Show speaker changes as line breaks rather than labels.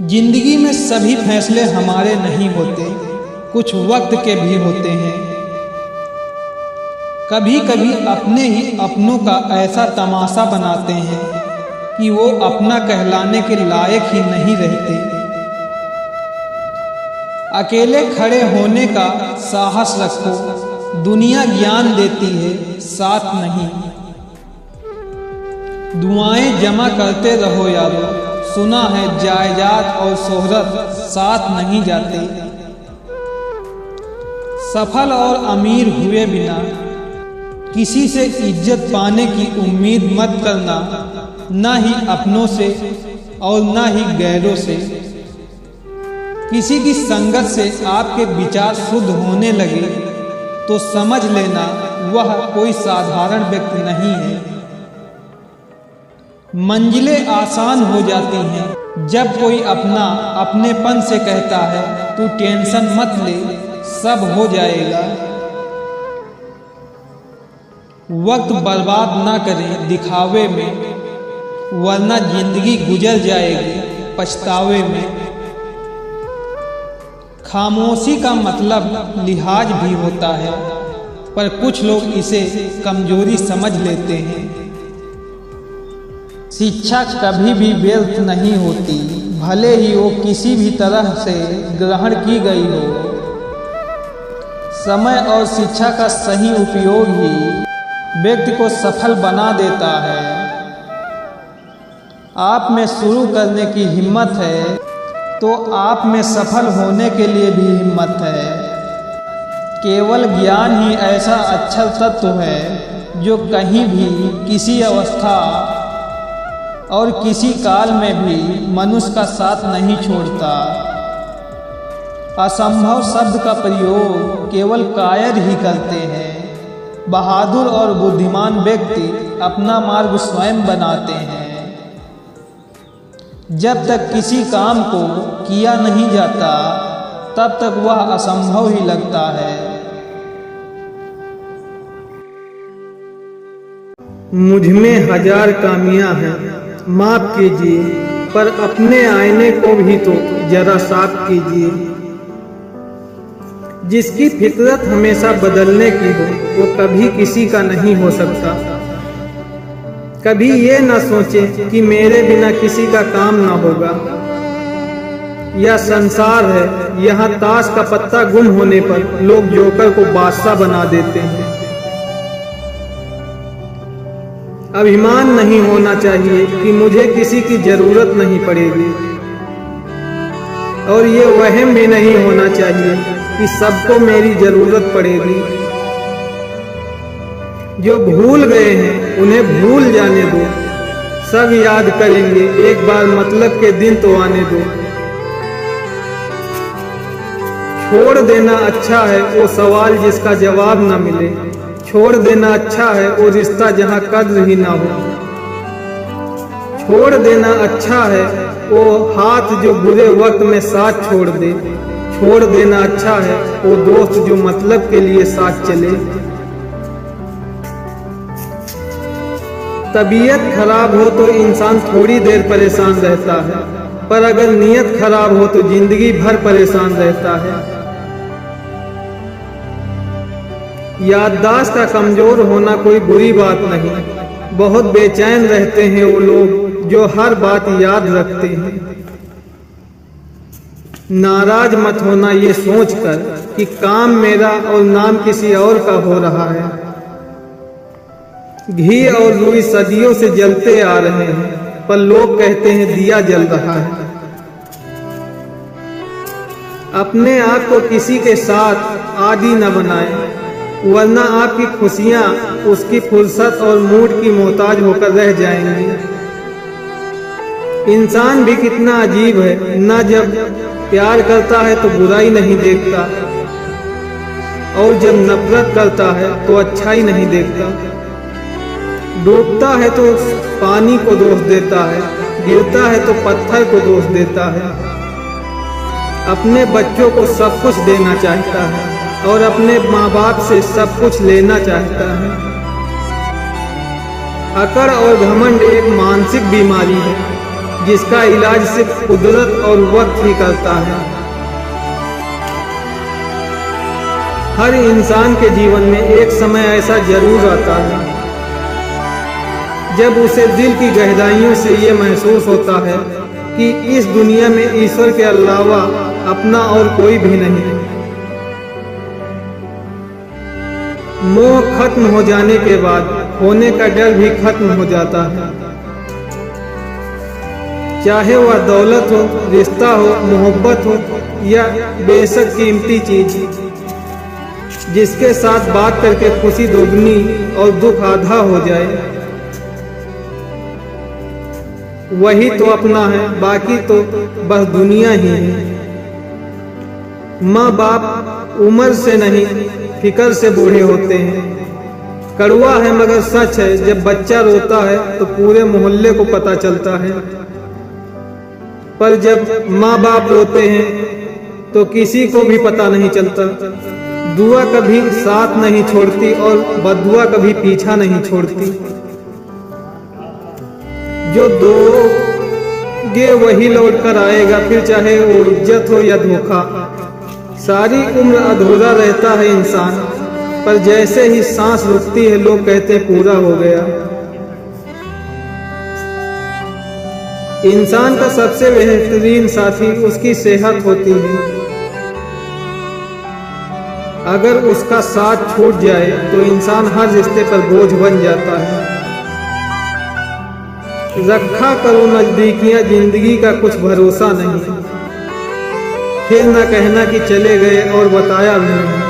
जिंदगी में सभी फैसले हमारे नहीं होते, कुछ वक्त के भी होते हैं। कभी कभी अपने ही अपनों का ऐसा तमाशा बनाते हैं कि वो अपना कहलाने के लायक ही नहीं रहते। अकेले खड़े होने का साहस रखो, दुनिया ज्ञान देती है, साथ नहीं। दुआएं जमा करते रहो यारो, सुना है जायदाद और शोहरत साथ नहीं जाते। सफल और अमीर हुए बिना किसी से इज्जत पाने की उम्मीद मत करना, ना ही अपनों से और ना ही गैरों से। किसी की संगत से आपके विचार शुद्ध होने लगे तो समझ लेना वह कोई साधारण व्यक्ति नहीं है। मंजिलें आसान हो जाती हैं जब कोई अपना अपनेपन से कहता है तू टेंशन मत ले, सब हो जाएगा। वक्त बर्बाद ना करें दिखावे में, वरना जिंदगी गुजर जाएगी पछतावे में। खामोशी का मतलब लिहाज भी होता है, पर कुछ लोग इसे कमजोरी समझ लेते हैं। शिक्षा कभी भी व्यर्थ नहीं होती, भले ही वो किसी भी तरह से ग्रहण की गई हो। समय और शिक्षा का सही उपयोग ही व्यक्ति को सफल बना देता है। आप में शुरू करने की हिम्मत है तो आप में सफल होने के लिए भी हिम्मत है। केवल ज्ञान ही ऐसा अक्षर तत्व है जो कहीं भी, किसी अवस्था और किसी काल में भी मनुष्य का साथ नहीं छोड़ता। असंभव शब्द का प्रयोग केवल कायर ही करते हैं। बहादुर और बुद्धिमान व्यक्ति अपना मार्ग स्वयं बनाते हैं। जब तक किसी काम को किया नहीं जाता तब तक वह असंभव ही लगता है।
मुझ में हजार कामियां हैं, माफ कीजिए, पर अपने आईने को भी तो जरा साफ कीजिए। जिसकी फितरत हमेशा बदलने की हो वो कभी किसी का नहीं हो सकता। कभी ये न सोचे कि मेरे बिना किसी का काम न होगा। यह संसार है, यहाँ ताश का पत्ता गुम होने पर लोग जोकर को बादशाह बना देते हैं। अभिमान नहीं होना चाहिए कि मुझे किसी की जरूरत नहीं पड़ेगी, और ये वहम भी नहीं होना चाहिए कि सबको मेरी जरूरत पड़ेगी। जो भूल गए हैं उन्हें भूल जाने दो, सब याद करेंगे, एक बार मतलब के दिन तो आने दो। छोड़ देना अच्छा है वो सवाल जिसका जवाब न मिले, छोड़ देना अच्छा है वो रिश्ता जहाँ कद्र ही ना हो। छोड़ देना अच्छा है वो हाथ जो बुरे वक्त में साथ छोड़ दे। छोड़ देना अच्छा है वो दोस्त जो मतलब के लिए साथ चले। तबीयत खराब हो तो इंसान थोड़ी देर परेशान रहता है, पर अगर नीयत खराब हो तो जिंदगी भर परेशान रहता है। याददाश्त का कमजोर होना कोई बुरी बात नहीं। बहुत बेचैन रहते हैं वो लोग जो हर बात याद रखते हैं। नाराज मत होना ये सोचकर कि काम मेरा और नाम किसी और का हो रहा है। घी और रुई सदियों से जलते आ रहे हैं, पर लोग कहते हैं दिया जल रहा है। अपने आप को किसी के साथ आदी न बनाएं, वरना आपकी खुशियां उसकी फुर्सत और मूड की मोहताज होकर रह जाएंगी। इंसान भी कितना अजीब है, न जब प्यार करता है तो बुराई नहीं देखता, और जब नफरत करता है तो अच्छाई नहीं देखता। डूबता है तो पानी को दोष देता है, गिरता है तो पत्थर को दोष देता है। अपने बच्चों को सब कुछ देना चाहता है और अपने माँ बाप से सब कुछ लेना चाहता है। अकड़ और घमंड एक मानसिक बीमारी है जिसका इलाज सिर्फ कुदरत और वक्त ही करता है। हर इंसान के जीवन में एक समय ऐसा जरूर आता है जब उसे दिल की गहराइयों से ये महसूस होता है कि इस दुनिया में ईश्वर के अलावा अपना और कोई भी नहीं। मोह खत्म हो जाने के बाद होने का डर भी खत्म हो जाता है। चाहे वह दौलत हो, रिश्ता हो, मोहब्बत हो या बेशक कीमती चीज, जिसके साथ बात करके खुशी दोगुनी और दुख आधा हो जाए, वही तो अपना है, बाकी तो बस दुनिया ही है। माँ बाप उम्र से नहीं फिक्र से बूढ़े होते हैं। कड़वा है मगर सच है, जब बच्चा रोता है तो पूरे मोहल्ले को पता चलता है, पर जब माँ बाप रोते हैं तो किसी को भी पता नहीं चलता। दुआ कभी साथ नहीं छोड़ती और बददुआ कभी पीछा नहीं छोड़ती। जो दोगे वही लौट कर आएगा, फिर चाहे वो इज्जत हो या धोखा। सारी उम्र अधूरा रहता है इंसान, पर जैसे ही सांस रुकती है लोग कहते पूरा हो गया। इंसान का सबसे बेहतरीन साथी उसकी सेहत होती है। अगर उसका साथ छूट जाए तो इंसान हर रिश्ते पर बोझ बन जाता है। रखा करो नजदीकियां, जिंदगी का कुछ भरोसा नहीं। फिर न कहना कि चले गए और बताया भी नहीं।